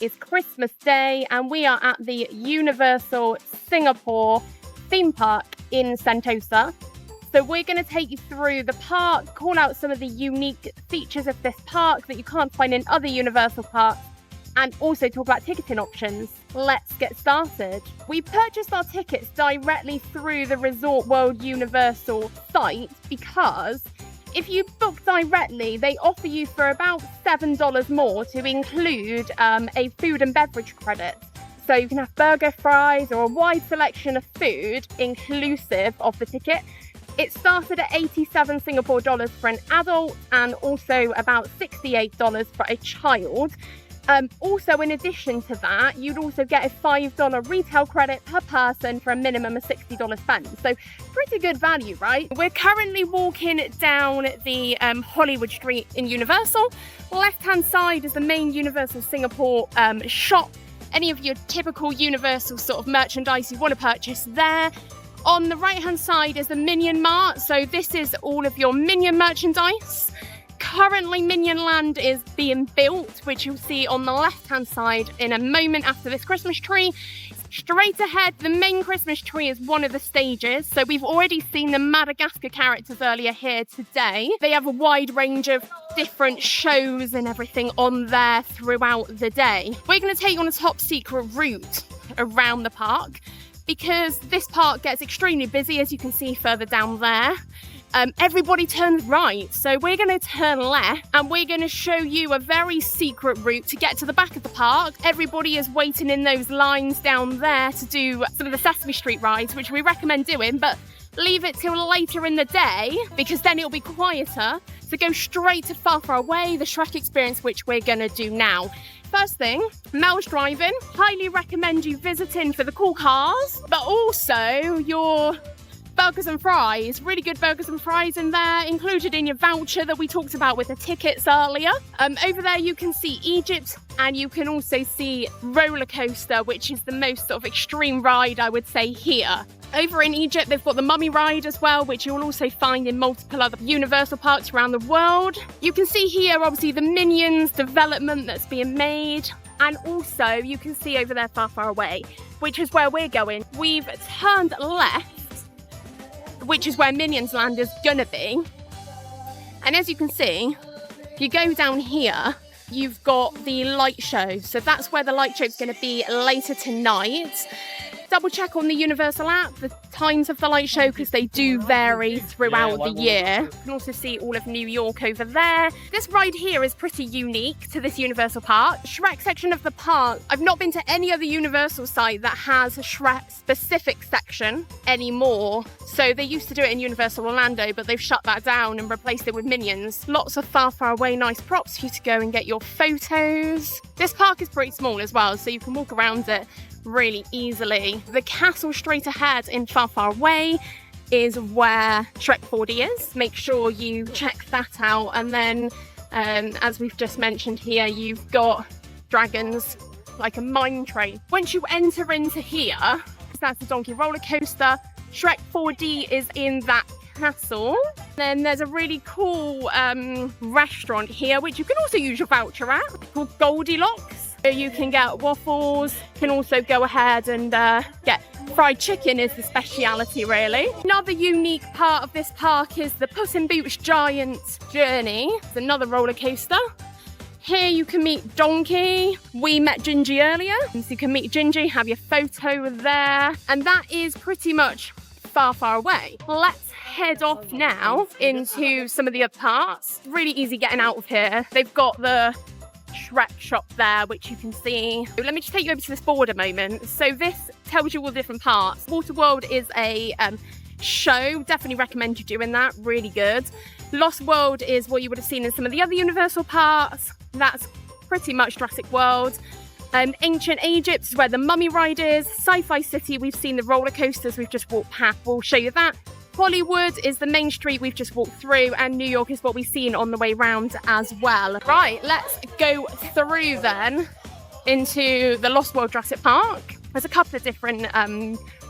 is Christmas Day and we are at the Universal Singapore theme park in Sentosa. So we're going to take you through the park, call out some of the unique features of this park that you can't find in other Universal parks, and also talk about ticketing options. Let's get started. We purchased our tickets directly through the Resort World Universal site because if you book directly, they offer you for about $7 more to include a food and beverage credit. So you can have burger, fries, or a wide selection of food inclusive of the ticket. It started at 87 Singapore dollars for an adult and also about $68 for a child. Also, in addition to that, you'd also get a $5 retail credit per person for a minimum of $60 spent. So pretty good value, right? We're currently walking down the Hollywood Street in Universal. Left-hand side is the main Universal Singapore shop. Any of your typical Universal sort of merchandise you want to purchase there. On the right-hand side is the Minion Mart. So this is all of your Minion merchandise. Currently, Minion Land is being built, which you'll see on the left-hand side in a moment after this Christmas tree. Straight ahead, the main Christmas tree is one of the stages. So we've already seen the Madagascar characters earlier here today. They have a wide range of different shows and everything on there throughout the day. We're going to take you on a top secret route around the park because this park gets extremely busy, as you can see further down there. Everybody turns right, so we're going to turn left and we're going to show you a very secret route to get to the back of the park. Everybody is waiting in those lines down there to do some of the Sesame Street rides, which we recommend doing, but leave it till later in the day because then it'll be quieter. So go straight to Far, Far Away, the Shrek experience, which we're going to do now. First thing, Mel's driving. Highly recommend you visiting for the cool cars, but also your burgers and fries. Really good burgers and fries in there, included in your voucher that we talked about with the tickets earlier. Over there you can see Egypt and you can also see roller coaster, which is the most sort of extreme ride I would say here. Over in Egypt they've got the mummy ride as well, which you'll also find in multiple other Universal parks around the world. You can see here obviously the Minions development that's being made, and also you can see over there Far, Far Away, which is where we're going. We've turned left, which is where Minions Land is gonna be. And as you can see, if you go down here, you've got the light show. So that's where the light show is gonna be later tonight. Double check on the Universal app the times of the light show because they do vary throughout the year. You can also see all of New York over there. This ride here is pretty unique to this Universal park. Shrek section of the park, I've not been to any other Universal site that has a Shrek specific section anymore. So they used to do it in Universal Orlando, but they've shut that down and replaced it with Minions. Lots of Far, Far Away nice props for you to go and get your photos. This park is pretty small as well, so you can walk around it really easily. The castle straight ahead in Far, Far Away is where Shrek 4D is. Make sure you check that out. And then, as we've just mentioned here, you've got dragons like a mine train. Once you enter into here, that's the Donkey roller coaster. Shrek 4D is in that castle. Then there's a really cool restaurant here, which you can also use your voucher at, called Goldilocks. You can get waffles, you can also go ahead and get fried chicken is the speciality really. Another unique part of this park is the Puss in Boots Giant Journey. It's another roller coaster. Here you can meet Donkey. We met Gingy earlier, so you can meet Gingy, have your photo there. And that is pretty much Far, Far Away. Let's head off now into some of the other parts. Really easy getting out of here. They've got the Shrek shop there, which you can see. Let me just take you over to this board a moment. So this tells you all the different parts. WaterWorld is a show. Definitely recommend you doing that. Really good. Lost World is what you would have seen in some of the other Universal parks. That's pretty much Jurassic World. Ancient Egypt is where the mummy ride is. Sci-Fi City, we've seen the roller coasters. We've just walked past. We'll show you that. Hollywood is the main street we've just walked through, and New York is what we've seen on the way round as well. Right, let's go through then into the Lost World Jurassic Park. There's a couple of different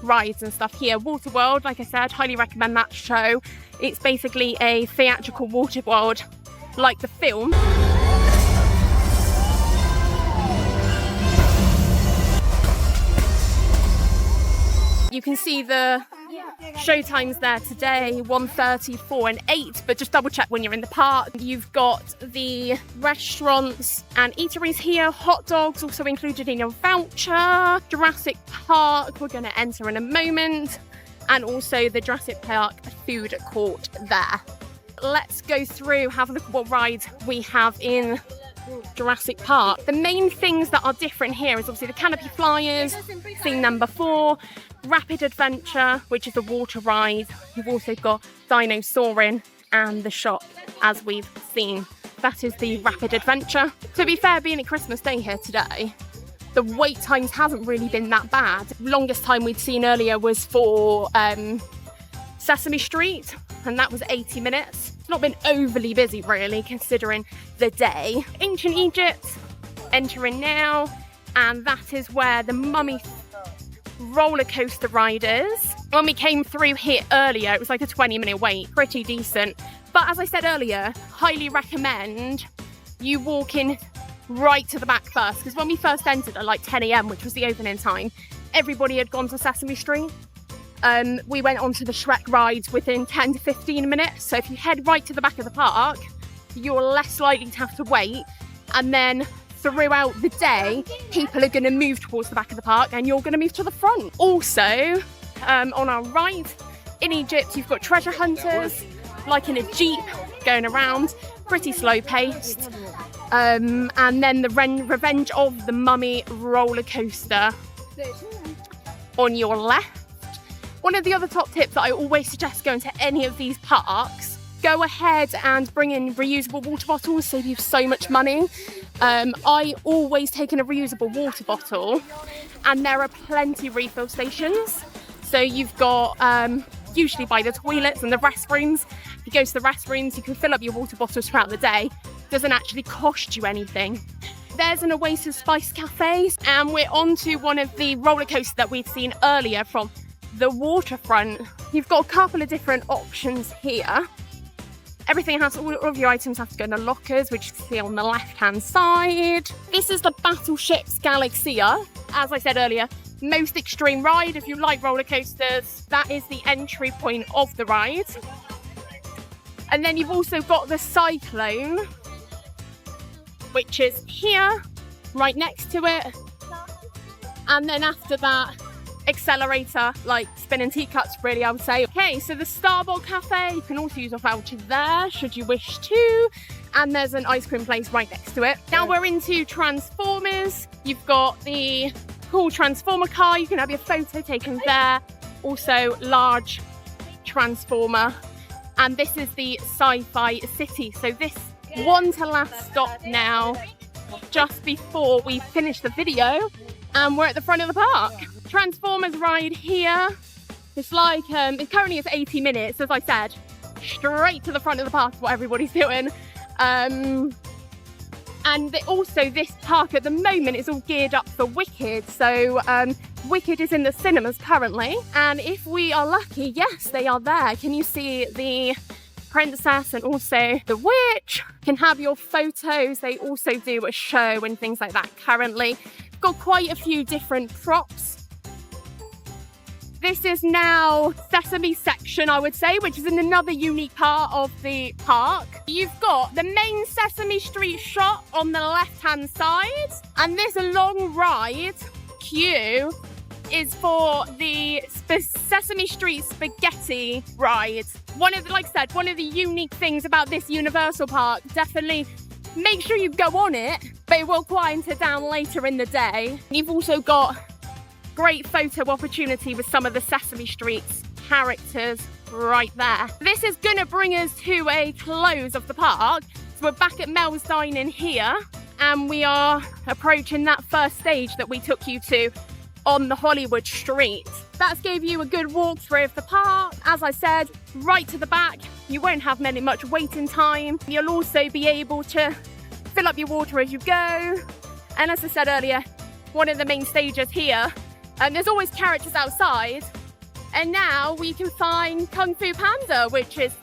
rides and stuff here. WaterWorld, like I said, highly recommend that show. It's basically a theatrical WaterWorld, like the film. you can see the show times there today, 1:30, 4 and 8, but just double check when you're in the park. You've got the restaurants and eateries here, hot dogs also included in your voucher, Jurassic Park we're going to enter in a moment, and also the Jurassic Park food court there. Let's go through, have a look at what rides we have in Jurassic Park. The main things that are different here is obviously the canopy flyers, thing number 4, Rapid Adventure, which is a water ride. You've also got Dinosaurin and the shop, as we've seen. That is the Rapid Adventure. To be fair, being a Christmas day here today, the wait times haven't really been that bad. Longest time we'd seen earlier was for Sesame Street, and that was 80 minutes. It's not been overly busy really, considering the day. Ancient Egypt, entering now, and that is where the Mummy roller coaster ride is. When we came through here earlier, it was like a 20-minute wait, pretty decent. But as I said earlier, highly recommend you walk in right to the back first, because when we first entered at like 10 AM, which was the opening time, everybody had gone to Sesame Street. We went on to the Shrek rides within 10 to 15 minutes. So if you head right to the back of the park, you're less likely to have to wait. And then throughout the day, people are going to move towards the back of the park and you're going to move to the front. Also, on our right in Egypt, you've got treasure hunters, like in a jeep, going around, pretty slow paced. And then the Revenge of the Mummy roller coaster on your left. One of the other top tips that I always suggest going to any of these parks, go ahead and bring in reusable water bottles, save you so much money. I always take in a reusable water bottle, and there are plenty of refill stations. So you've got usually by the toilets and the restrooms. If you go to the restrooms, you can fill up your water bottles throughout the day. It doesn't actually cost you anything. There's an Oasis Spice Cafe, and we're on to one of the roller coasters that we'd seen earlier from the waterfront. You've got a couple of different options here. Everything has, all of your items have to go in the lockers, which you can see on the left-hand side. This is the Battlestar Galactica. As I said earlier, most extreme ride. If you like roller coasters, that is the entry point of the ride. And then you've also got the Cyclone, which is here, right next to it. And then after that, accelerator, like spinning teacups really, I would say. Okay, so the Starboard Cafe, you can also use a voucher there should you wish to, and there's an ice cream place right next to it. Now we're into Transformers. You've got the cool Transformer car, you can have your photo taken there, also large Transformer, and this is the Sci-Fi City. So this one to last stop now, just before we finish the video, and we're at the front of the park. Transformers ride here. It's like, it currently is 80 minutes, as I said. Straight to the front of the park is what everybody's doing. And also this park at the moment is all geared up for Wicked. So Wicked is in the cinemas currently. And if we are lucky, yes, they are there. Can you see the princess and also the witch? Can have your photos. They also do a show and things like that currently. Got quite a few different props. This is now Sesame section, I would say, which is in another unique part of the park. You've got the main Sesame Street shop on the left-hand side, and this long ride queue is for the Sesame Street spaghetti ride. One of the unique things about this Universal park, definitely make sure you go on it, but it will quiet it down later in the day. You've also got great photo opportunity with some of the Sesame Street's characters right there. This is gonna bring us to a close of the park. So we're back at Mel's Dine-In here, and we are approaching that first stage that we took you to on the Hollywood street. That's gave you a good walkthrough of the park. As I said, right to the back, you won't have much waiting time. You'll also be able to fill up your water as you go. And as I said earlier, one of the main stages here, and there's always characters outside, and now we can find Kung Fu Panda, which is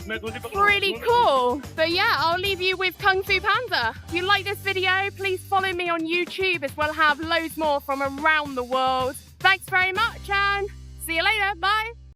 pretty cool. But yeah, I'll leave you with Kung Fu Panda. If you like this video, please follow me on YouTube, as we'll have loads more from around the world. Thanks very much, and see you later. care. Bye.